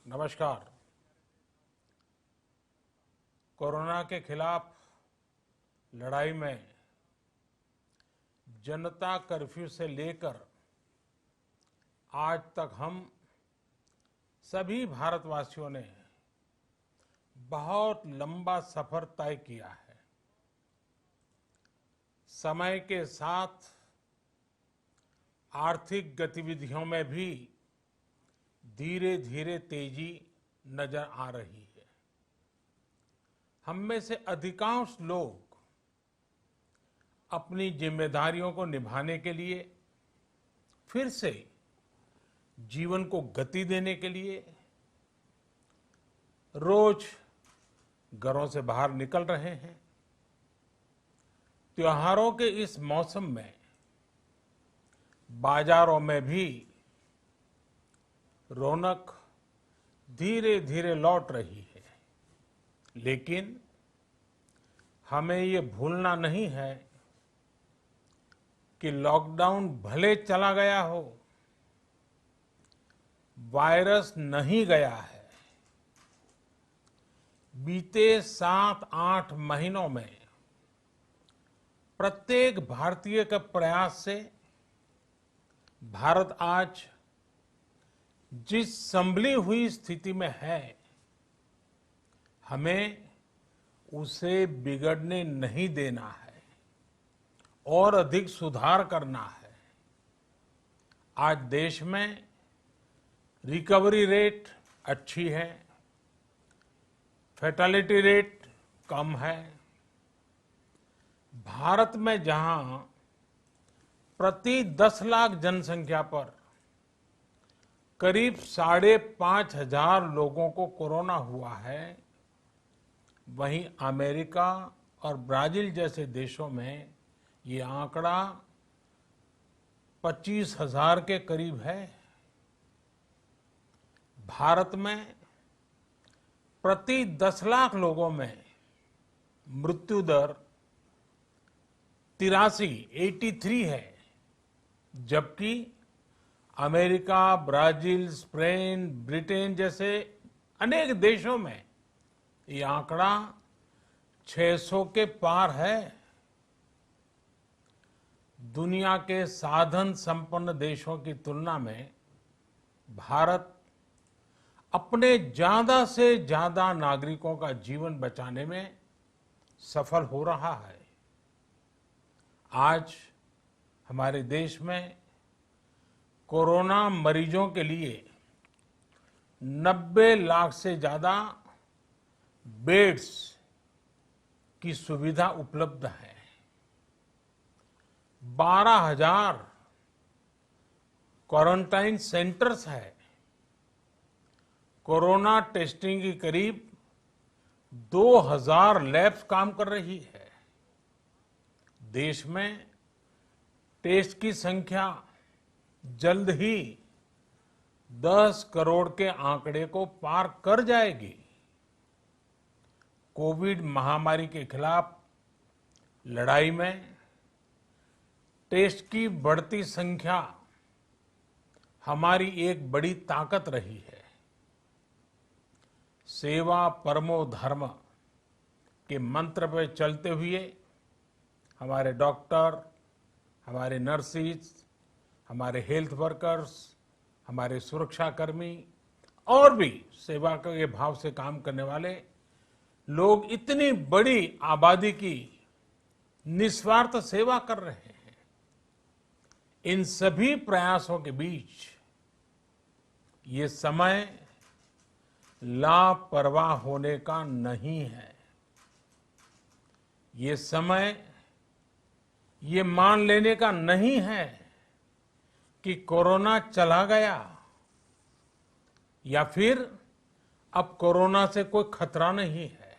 नमस्कार। कोरोना के खिलाफ लड़ाई में जनता कर्फ्यू से लेकर आज तक हम सभी भारतवासियों ने बहुत लंबा सफर तय किया है। समय के साथ आर्थिक गतिविधियों में भी धीरे धीरे तेजी नजर आ रही है। हम में से अधिकांश लोग अपनी जिम्मेदारियों को निभाने के लिए, फिर से जीवन को गति देने के लिए रोज घरों से बाहर निकल रहे हैं। त्योहारों के इस मौसम में बाजारों में भी रौनक धीरे धीरे लौट रही है, लेकिन हमें ये भूलना नहीं है कि लॉकडाउन भले चला गया हो, वायरस नहीं गया है। बीते 7-8 महीनों में प्रत्येक भारतीय के प्रयास से भारत आज जिस संभली हुई स्थिति में है, हमें उसे बिगड़ने नहीं देना है और अधिक सुधार करना है। आज देश में रिकवरी रेट अच्छी है, फैटेलिटी रेट कम है। भारत में जहां प्रति 10 लाख जनसंख्या पर करीब 5,500 लोगों को कोरोना हुआ है, वहीं अमेरिका और ब्राजील जैसे देशों में ये आंकड़ा 25,000 के करीब है। भारत में प्रति 10 लाख लोगों में मृत्यु दर 83 है, जबकि अमेरिका, ब्राजील, स्पेन, ब्रिटेन जैसे अनेक देशों में ये आंकड़ा 600 के पार है। दुनिया के साधन संपन्न देशों की तुलना में भारत अपने ज्यादा से ज्यादा नागरिकों का जीवन बचाने में सफल हो रहा है। आज हमारे देश में कोरोना मरीजों के लिए 90 लाख से ज्यादा बेड्स की सुविधा उपलब्ध है। 12,000 क्वारंटाइन सेंटर्स है। कोरोना टेस्टिंग की करीब 2,000 लैब्स काम कर रही है। देश में टेस्ट की संख्या जल्द ही 10 करोड़ के आंकड़े को पार कर जाएगी। कोविड महामारी के खिलाफ लड़ाई में टेस्ट की बढ़ती संख्या हमारी एक बड़ी ताकत रही है। सेवा परमो धर्म के मंत्र पर चलते हुए हमारे डॉक्टर, हमारे नर्सिस, हमारे हेल्थ वर्कर्स, हमारे सुरक्षाकर्मी और भी सेवा के भाव से काम करने वाले लोग इतनी बड़ी आबादी की निस्वार्थ सेवा कर रहे हैं। इन सभी प्रयासों के बीच ये समय लापरवाह होने का नहीं है। ये समय ये मान लेने का नहीं है कि कोरोना चला गया या फिर अब कोरोना से कोई खतरा नहीं है।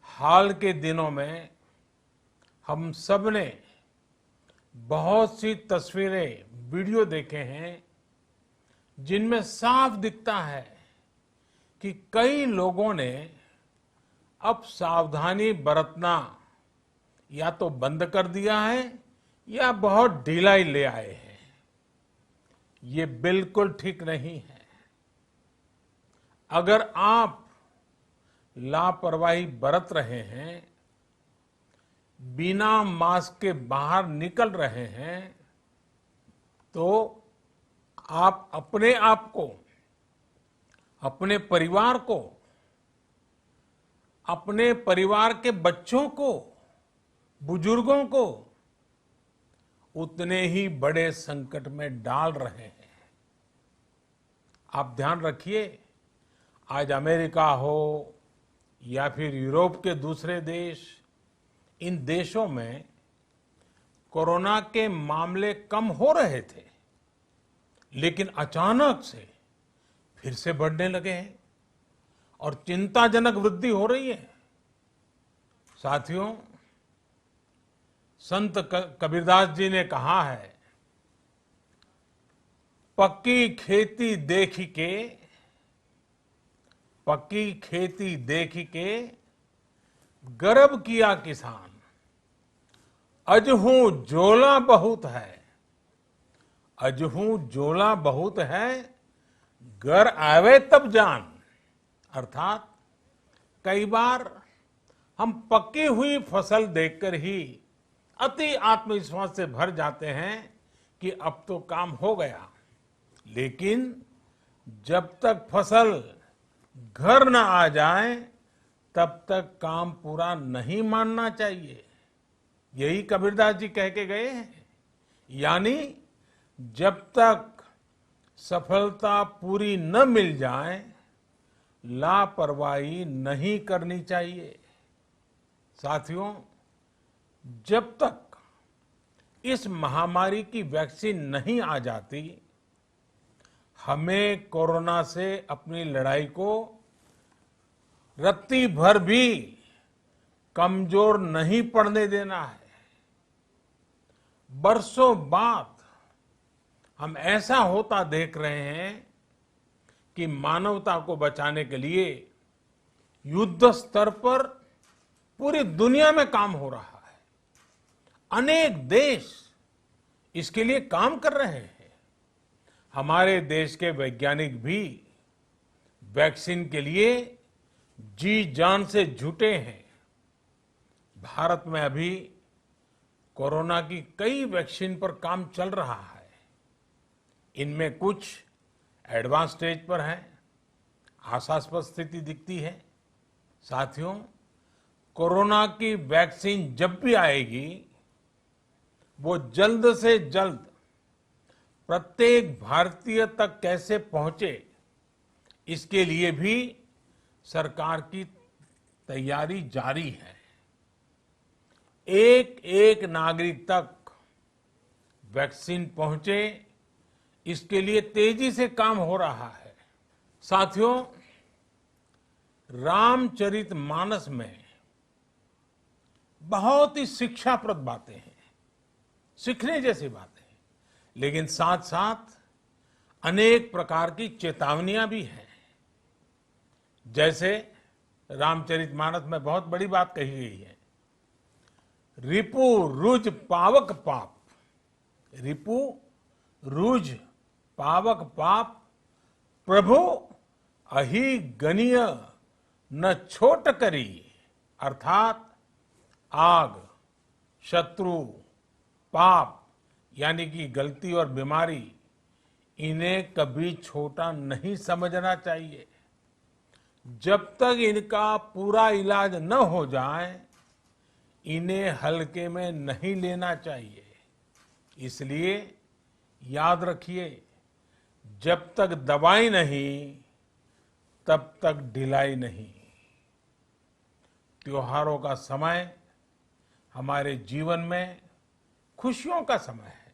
हाल के दिनों में हम सब ने बहुत सी तस्वीरें, वीडियो देखे हैं जिनमें साफ दिखता है कि कई लोगों ने अब सावधानी बरतना या तो बंद कर दिया है या बहुत ढिलाई ले आए हैं। ये बिल्कुल ठीक नहीं है। अगर आप लापरवाही बरत रहे हैं, बिना मास्क के बाहर निकल रहे हैं, तो आप अपने आप को, अपने परिवार को, अपने परिवार के बच्चों को, बुजुर्गों को उतने ही बड़े संकट में डाल रहे हैं। आप ध्यान रखिए, आज अमेरिका हो या फिर यूरोप के दूसरे देश, इन देशों में कोरोना के मामले कम हो रहे थे, लेकिन अचानक से फिर से बढ़ने लगे हैं और चिंताजनक वृद्धि हो रही है। साथियों, संत कबीरदास जी ने कहा है, पक्की खेती देख के गर्व किया किसान, अजहू जोला बहुत है, घर आवे तब जान। अर्थात कई बार हम पक्की हुई फसल देखकर ही अति आत्मविश्वास से भर जाते हैं कि अब तो काम हो गया, लेकिन जब तक फसल घर न आ जाए तब तक काम पूरा नहीं मानना चाहिए। यही कबीरदास जी कह के गए हैं। यानी जब तक सफलता पूरी न मिल जाए, लापरवाही नहीं करनी चाहिए। साथियों, जब तक इस महामारी की वैक्सीन नहीं आ जाती, हमें कोरोना से अपनी लड़ाई को रत्ती भर भी कमजोर नहीं पड़ने देना है। बरसों बाद हम ऐसा होता देख रहे हैं कि मानवता को बचाने के लिए युद्ध स्तर पर पूरी दुनिया में काम हो रहा है। अनेक देश इसके लिए काम कर रहे हैं। हमारे देश के वैज्ञानिक भी वैक्सीन के लिए जी जान से जुटे हैं। भारत में अभी कोरोना की कई वैक्सीन पर काम चल रहा है। इनमें कुछ एडवांस स्टेज पर है, आशास्पद स्थिति दिखती है। साथियों, कोरोना की वैक्सीन जब भी आएगी, वो जल्द से जल्द प्रत्येक भारतीय तक कैसे पहुंचे, इसके लिए भी सरकार की तैयारी जारी है। एक एक नागरिक तक वैक्सीन पहुंचे, इसके लिए तेजी से काम हो रहा है। साथियों, रामचरितमानस में बहुत ही शिक्षाप्रद बातें हैं, सीखने जैसी बातें हैं, लेकिन साथ साथ अनेक प्रकार की चेतावनियां भी हैं। जैसे रामचरितमानस में बहुत बड़ी बात कही गई है, रिपु रुज पावक पाप। रिपु रुज पावक पाप, प्रभु अहि गनीय न छोट करी। अर्थात आग, शत्रु, पाप यानी कि गलती और बीमारी, इन्हें कभी छोटा नहीं समझना चाहिए। जब तक इनका पूरा इलाज न हो जाए, इन्हें हल्के में नहीं लेना चाहिए। इसलिए याद रखिए, जब तक दवाई नहीं तब तक ढिलाई नहीं। त्योहारों का समय हमारे जीवन में खुशियों का समय है,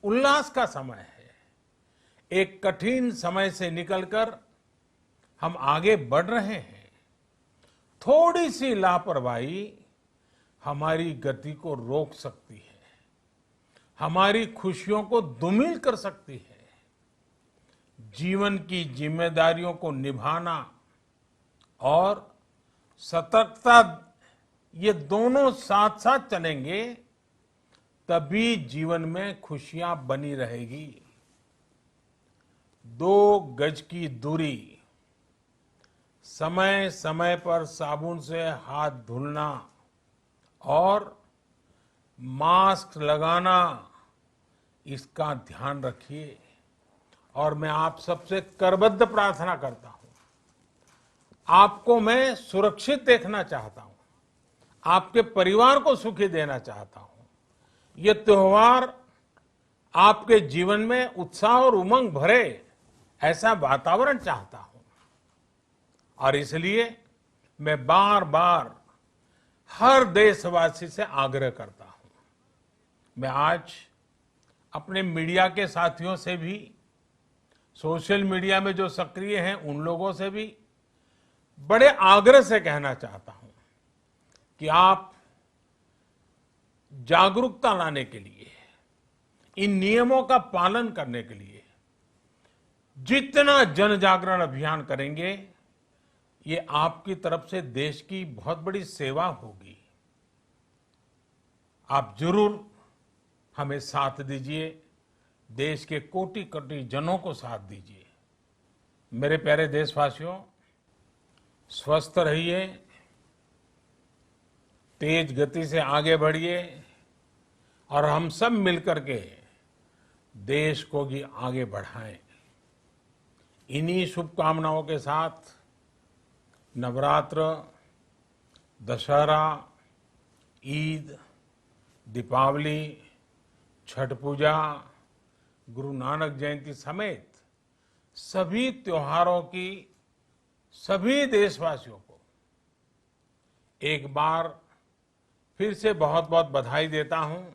उल्लास का समय है। एक कठिन समय से निकलकर हम आगे बढ़ रहे हैं। थोड़ी सी लापरवाही हमारी गति को रोक सकती है, हमारी खुशियों को धूमिल कर सकती है। जीवन की जिम्मेदारियों को निभाना और सतर्कता, ये दोनों साथ साथ चलेंगे, तभी जीवन में खुशियां बनी रहेगी। 2 गज की दूरी, समय समय पर साबुन से हाथ धुलना और मास्क लगाना, इसका ध्यान रखिए। और मैं आप सबसे करबद्ध प्रार्थना करता हूं, आपको मैं सुरक्षित देखना चाहता हूं, आपके परिवार को सुखी देना चाहता हूं। ये त्योहार आपके जीवन में उत्साह और उमंग भरे, ऐसा वातावरण चाहता हूं। और इसलिए मैं बार बार हर देशवासी से आग्रह करता हूं। मैं आज अपने मीडिया के साथियों से भी, सोशल मीडिया में जो सक्रिय हैं उन लोगों से भी बड़े आग्रह से कहना चाहता हूं कि आप जागरूकता लाने के लिए, इन नियमों का पालन करने के लिए जितना जन जागरण अभियान करेंगे, ये आपकी तरफ से देश की बहुत बड़ी सेवा होगी। आप जरूर हमें साथ दीजिए, देश के कोटि कोटि जनों को साथ दीजिए। मेरे प्यारे देशवासियों, स्वस्थ रहिए, तेज गति से आगे बढ़िए और हम सब मिलकर के देश को भी आगे बढ़ाएं। इन्हीं शुभकामनाओं के साथ नवरात्र, दशहरा, ईद, दीपावली, छठ पूजा, गुरु नानक जयंती समेत सभी त्योहारों की सभी देशवासियों को एक बार फिर से बहुत बहुत बधाई देता हूं।